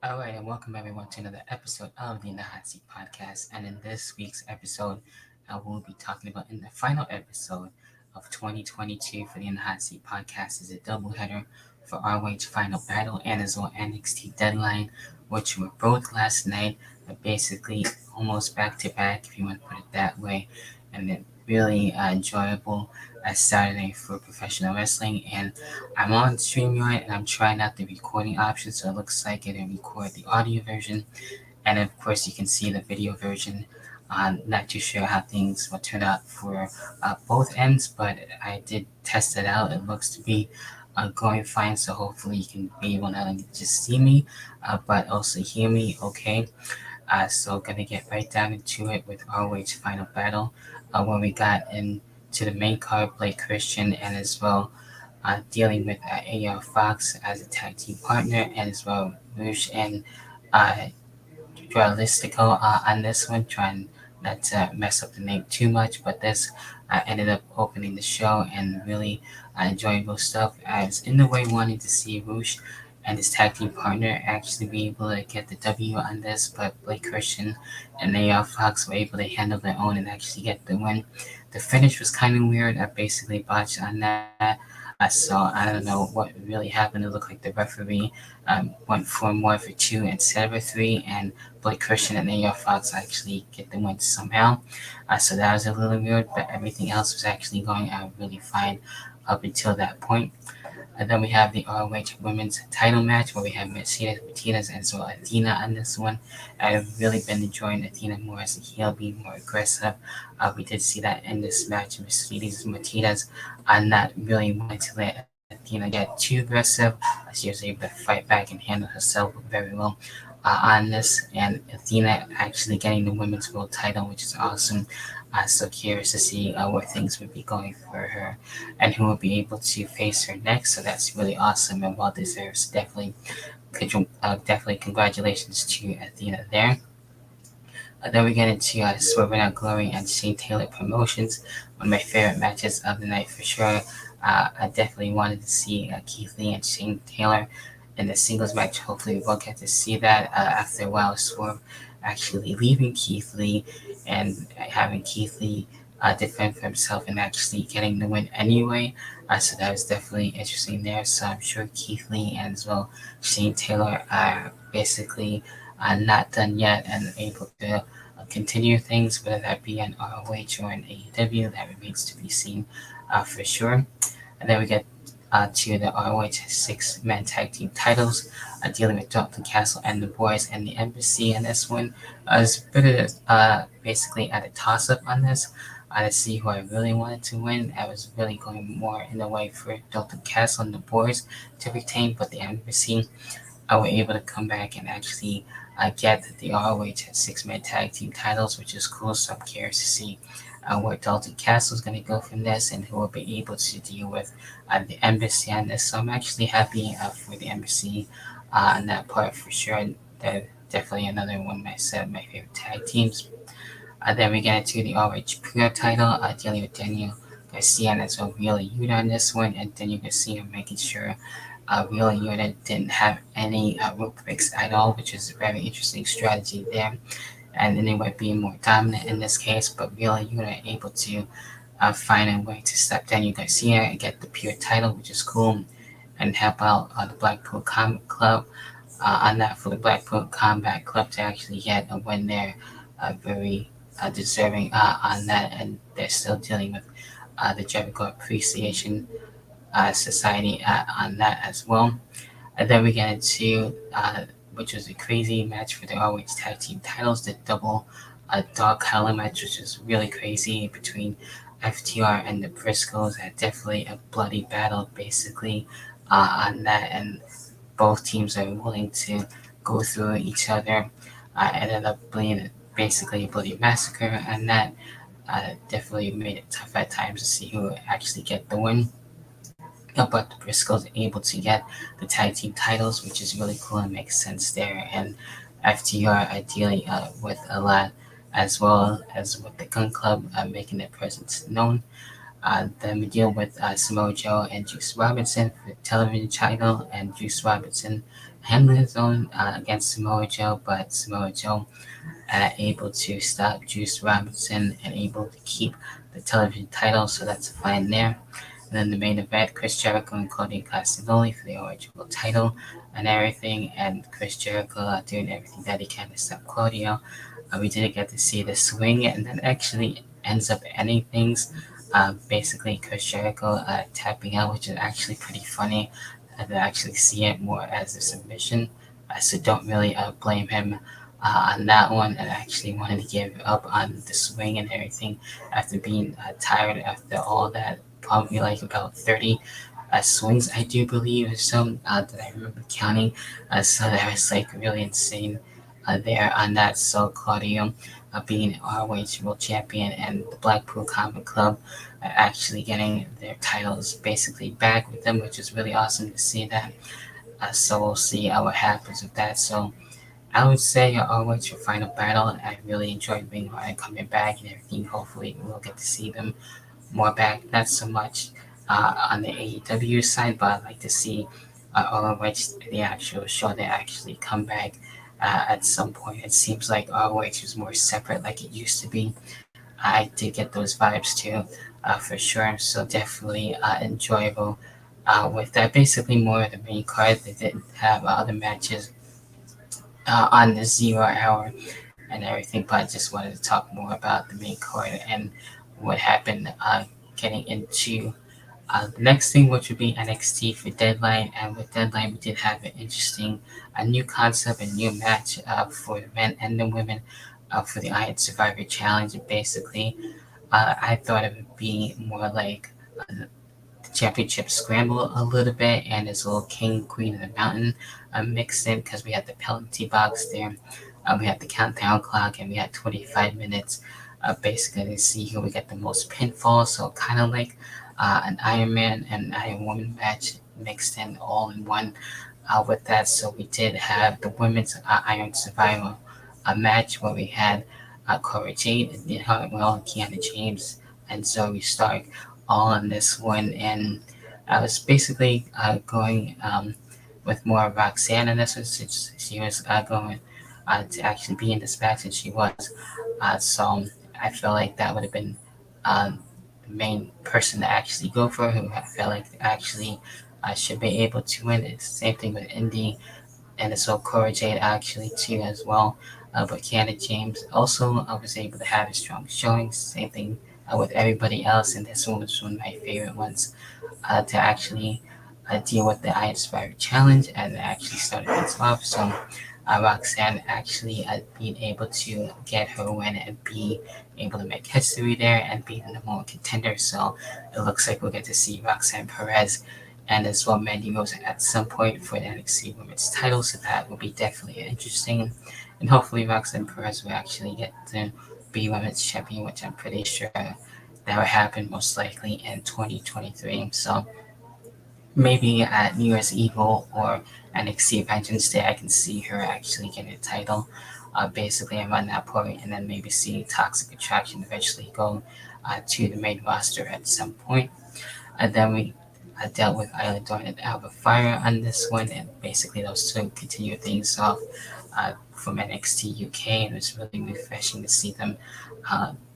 All right, and welcome everyone to another episode of the In the Hot Seat podcast. And in this week's episode, we'll be talking about in the final episode of 2022 for the In the Hot Seat podcast is a doubleheader for ROH Final Battle and as well NXT Deadline, which were both last night, but basically almost back to back, if you want to put it that way. And then really enjoyable as Saturday for professional wrestling. And I'm on StreamYard and I'm trying out the recording option, so it looks like it will record the audio version, and of course you can see the video version. Not too sure how things will turn out for both ends, but I did test it out. It looks to be going fine, so hopefully you can be able to not only just see me, but also hear me okay. So gonna get right down into it with ROH Final Battle, where we got into the main card, Blake Christian, and as well dealing with AR Fox as a tag team partner, and as well Rouge and uh, Dualistico on this one, trying not to mess up the name too much, but this ended up opening the show and really enjoyable stuff. I was in the way wanting to see Rouge and his tag team partner actually be able to get the W on this, but Blake Christian and AR Fox were able to handle their own and actually get the win. The finish was kind of weird. I basically botched on that. So I don't know what really happened. It looked like the referee went for more of a two instead of a three, and Blake Christian and AR Fox actually get the win somehow. So that was a little weird, but everything else was actually going out really fine up until that point. And then we have the ROH Women's Title match where we have Mercedes Martinez and so Athena on this one. I've really been enjoying Athena more as a heel, being more aggressive. We did see that in this match. Mercedes Martinez not really wanting to let Athena get too aggressive. She was able to fight back and handle herself very well on this. And Athena actually getting the Women's World title, which is awesome. So curious to see where things would be going for her and who will be able to face her next. So that's really awesome and well deserved. So definitely congratulations to Athena there. Then we get into Swerving Out Glory and Shane Taylor promotions. One of my favorite matches of the night for sure. I definitely wanted to see Keith Lee and Shane Taylor in the singles match. Hopefully, we'll get to see that after a while. Swerve actually leaving Keith Lee and having Keith Lee defend for himself and actually getting the win anyway. So that was definitely interesting there. So I'm sure Keith Lee and as well Shane Taylor are basically not done yet and able to continue things, whether that be in ROH or in AEW. That remains to be seen for sure. And then we get to the ROH six-man tag team titles, dealing with Dalton Castle and the boys and the Embassy in this one. I was a bit basically at a toss-up on this to see who I really wanted to win. I was really going more in the way for Dalton Castle and the boys to retain, but the Embassy were able to come back and actually get the ROH six-man tag team titles, which is cool. So I'm curious to see where Dalton Castle is going to go from this and who will be able to deal with the Embassy on this. So I'm actually happy for the Embassy on that part for sure. They're definitely another one of my favorite tag teams. Then we get into the ROH Pure title, dealing with Daniel Garcia and as well Wheeler Yuta on this one, and Daniel Garcia making sure Wheeler Yuta didn't have any rope breaks at all, which is a very interesting strategy there. And anyway, being more dominant in this case, but Wheeler Yuta able to find a way to stop Daniel Garcia and get the Pure title, which is cool, and help out the Blackpool Combat Club on that for the Blackpool Combat Club to actually get a win there. Very deserving on that, and they're still dealing with the Jericho Appreciation Society on that as well. And then we get into which was a crazy match for the ROH Tag Team titles, the double dog collar match, which was really crazy between FTR and the Briscoes. Definitely a bloody battle, basically, on that, and both teams are willing to go through each other. Ended up being basically a bloody massacre, and that definitely made it tough at times to see who would actually get the win. But the Briscoes are able to get the tag team titles, which is really cool and makes sense there. And FTR ideally with a lot, as well as with the Gun Club making their presence known. Then we deal with Samoa Joe and Juice Robinson for the television title, and Juice Robinson handling his own against Samoa Joe, but Samoa Joe able to stop Juice Robinson and able to keep the television title, so that's fine there. And then the main event, Chris Jericho and Cody Castagnoli for the ROH World title and everything, and Chris Jericho doing everything that he can to stop Claudio. We didn't get to see the swing, and then actually ends up ending things. Basically, Chris Jericho tapping out, which is actually pretty funny. To actually see it more as a submission, so don't really blame him on that one. And actually wanted to give up on the swing and everything after being tired after all that. Probably like about 30 swings, I do believe, or so that I remember counting. So that was like really insane there on that. So Claudio being ROH World Champion and the Blackpool Combat Club actually getting their titles basically back with them, which is really awesome to see that. So we'll see what happens with that. So I would say ROH your final battle. I really enjoyed being coming back and everything. Hopefully we'll get to see them more back. Not so much on the AEW side, but I'd like to see ROH, the actual show, they actually come back at some point. It seems like ROH was more separate like it used to be. I did get those vibes too, for sure. So definitely enjoyable with that. Basically, more of the main card. They didn't have other matches on the 0 hour and everything, but I just wanted to talk more about the main card and what happened getting into the next thing, which would be NXT for DeadLine. And with DeadLine, we did have an interesting a new concept, a new match for the men and the women for the Iron Survivor Challenge. Basically, I thought it would be more like the championship scramble a little bit, and this little King Queen of the Mountain mixed in because we had the penalty box there. We had the countdown clock, and we had 25 minutes basically to see who we get the most pinfalls. So kind of like an Iron Man and Iron Woman match mixed in all in one with that. So we did have the women's Iron Survival match where we had Cora Jade, and Hartwell, Kiana James, and Zoe Stark all in this one. And I was basically going with more Roxanne in this one since she was going to actually be in this match, and she was. So I felt like that would have been the main person to actually go for, who I felt like actually should be able to win. It's the same thing with Indy and so Cora Jade actually too as well. But Kiana James also was able to have a strong showing. Same thing with everybody else, and this one was one of my favorite ones to actually deal with the Iron Survivor Challenge and actually started things off. So Roxanne actually being able to get her win and be able to make history there and be the number one contender. So it looks like we'll get to see Roxanne Perez and as well Mandy Rose at some point for the NXT Women's title. So that will be definitely interesting. And hopefully Roxanne Perez will actually get to be Women's Champion, which I'm pretty sure that will happen most likely in 2023. So maybe at New Year's Eve or NXT Vengeance Day, I can see her actually get a title, basically around that point, and then maybe see Toxic Attraction eventually go to the main roster at some point. And then we dealt with Isla Dawn and Alba Fire on this one, and basically those two continue things off from NXT UK, and it was really refreshing to see them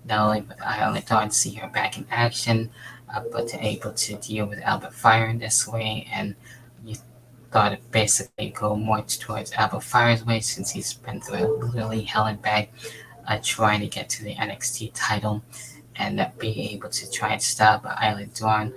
not only with Isla Dawn, see her back in action, but to able to deal with Albert Fire in this way. And you thought it basically go more towards Albert Fire's way since he's been through literally hell and back trying to get to the NXT title and be able to try and stop Isla Dawn.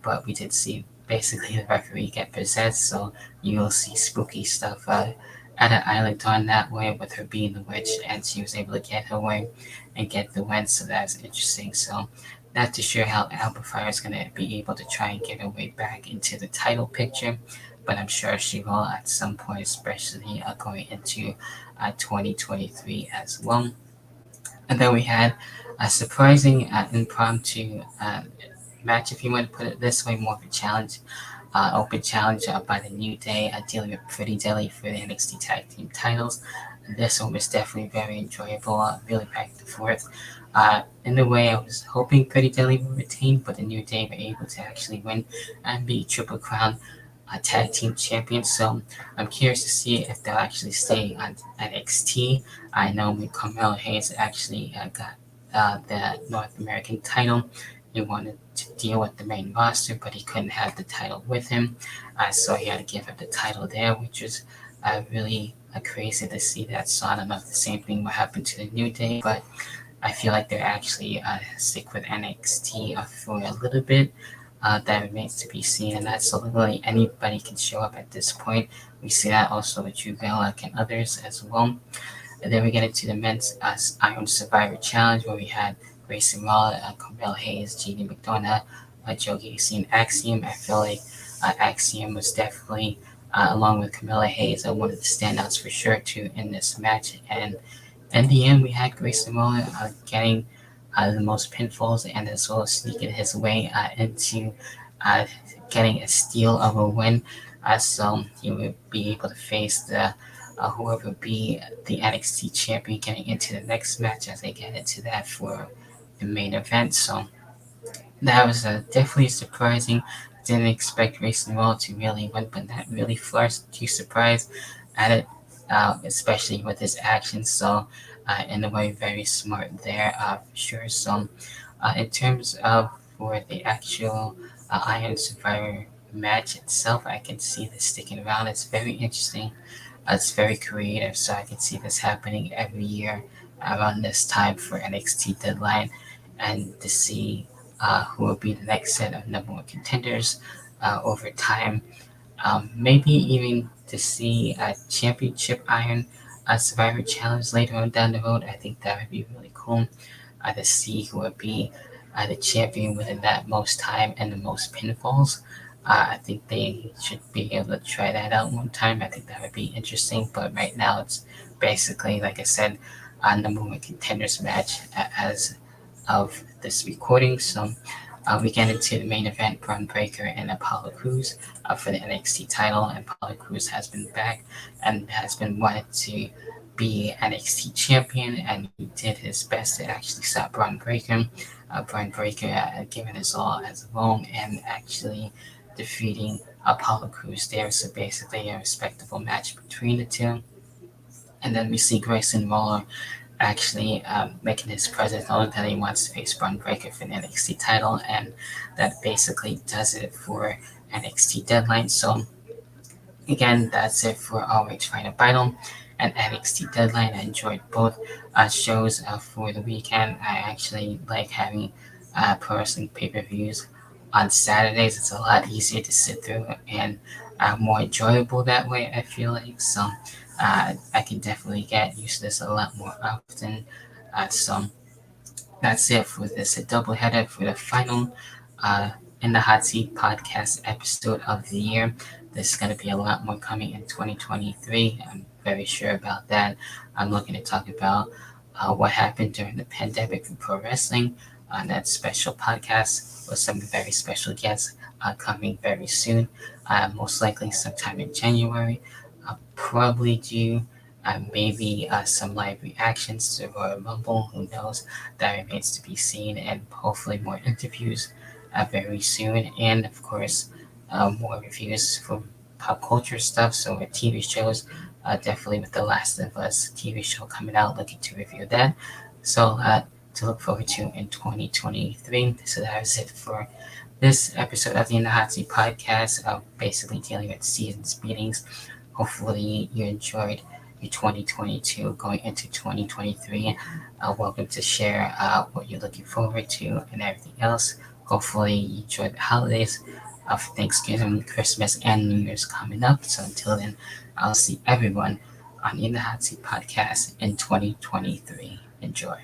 But we did see basically the referee get possessed, so you will see spooky stuff out of Isla Dawn that way with her being the witch, and she was able to get her way and get the win, so that's interesting. So not too sure how Alba Fire is going to be able to try and get her way back into the title picture, but I'm sure she will at some point, especially going into 2023 as well. And then we had a surprising impromptu match, if you want to put it this way, more of a challenge, open challenge by the New Day, dealing with Pretty Deadly for the NXT Tag Team titles. This one was definitely very enjoyable, really back and forth. In the way I was hoping Pretty Deadly would retain, but the New Day were able to actually win and beat Triple Crown tag team champions. So I'm curious to see if they'll actually stay on NXT. I know when Carmelo Hayes actually got the North American title, he wanted to deal with the main roster, but he couldn't have the title with him. So he had to give up the title there, which was really crazy to see that. So I don't know if the same thing will happen to the New Day, but I feel like they're actually stick with NXT for a little bit. That remains to be seen, and that's literally anybody can show up at this point. We see that also with Drew Gulak and others as well. And then we get into the men's Iron Survivor Challenge, where we had Grayson Waller, Carmel Hayes, G.D. McDonough, Joe Gacy, and Axiom. I feel like Axiom was definitely, along with Camilla Hayes, one of the standouts for sure too in this match. And in the end, we had Grayson Waller getting the most pinfalls and as well as sneaking his way into uh, getting a steal of a win. So he would be able to face the whoever would be the NXT champion getting into the next match as they get into that for the main event. So that was definitely surprising. Didn't expect Grayson Waller to really win, but that really flushed too surprised at it, especially with his actions. So in a way, very smart there for sure. So in terms of for the actual Iron Survivor match itself, I can see this sticking around. It's very interesting. It's very creative, so I can see this happening every year around this time for NXT Deadline, and to see who will be the next set of number one contenders over time. Maybe even to see a championship Iron Survivor Challenge later on down the road. I think that would be really cool to see who would be the champion within that most time and the most pinfalls. I think they should be able to try that out one time. I think that would be interesting. But right now, it's basically, like I said, a number one contenders match as of this recording. So we get into the main event: Braun Breaker and Apollo Crews for the NXT title. And Apollo Crews has been back and has been wanted to be NXT champion, and he did his best to actually stop Braun Breaker. Braun Breaker giving his all as well and actually defeating Apollo Crews there. So basically, a respectable match between the two. And then we see Grayson Waller actually making his presence known that he wants to face Braun Breaker for the NXT title, and that basically does it for NXT Deadline. So again, that's it for ROH Final Battle and NXT Deadline. I enjoyed both shows for the weekend. I actually like having pro wrestling pay-per-views on Saturdays. It's a lot easier to sit through and more enjoyable that way, I feel like. So I can definitely get used to this a lot more often. So that's it for this double header for the final In the Hot Seat podcast episode of the year. There's going to be a lot more coming in 2023. I'm very sure about that. I'm looking to talk about what happened during the pandemic for pro wrestling on that special podcast with some very special guests coming very soon, most likely sometime in January. I'll probably do maybe some live reactions to Royal Rumble. Who knows? That remains to be seen, and hopefully more interviews very soon. And of course, more reviews for pop culture stuff. So with TV shows, definitely with The Last of Us TV show coming out, looking to review that. So to look forward to in 2023. So that was it for this episode of the In the Hot Seat podcast, basically dealing with season's meetings. Hopefully you enjoyed your 2022 going into 2023. Welcome to share what you're looking forward to and everything else. Hopefully you enjoyed the holidays of Thanksgiving, Christmas, and New Year's coming up. So until then, I'll see everyone on In the Hot Seat podcast in 2023. Enjoy.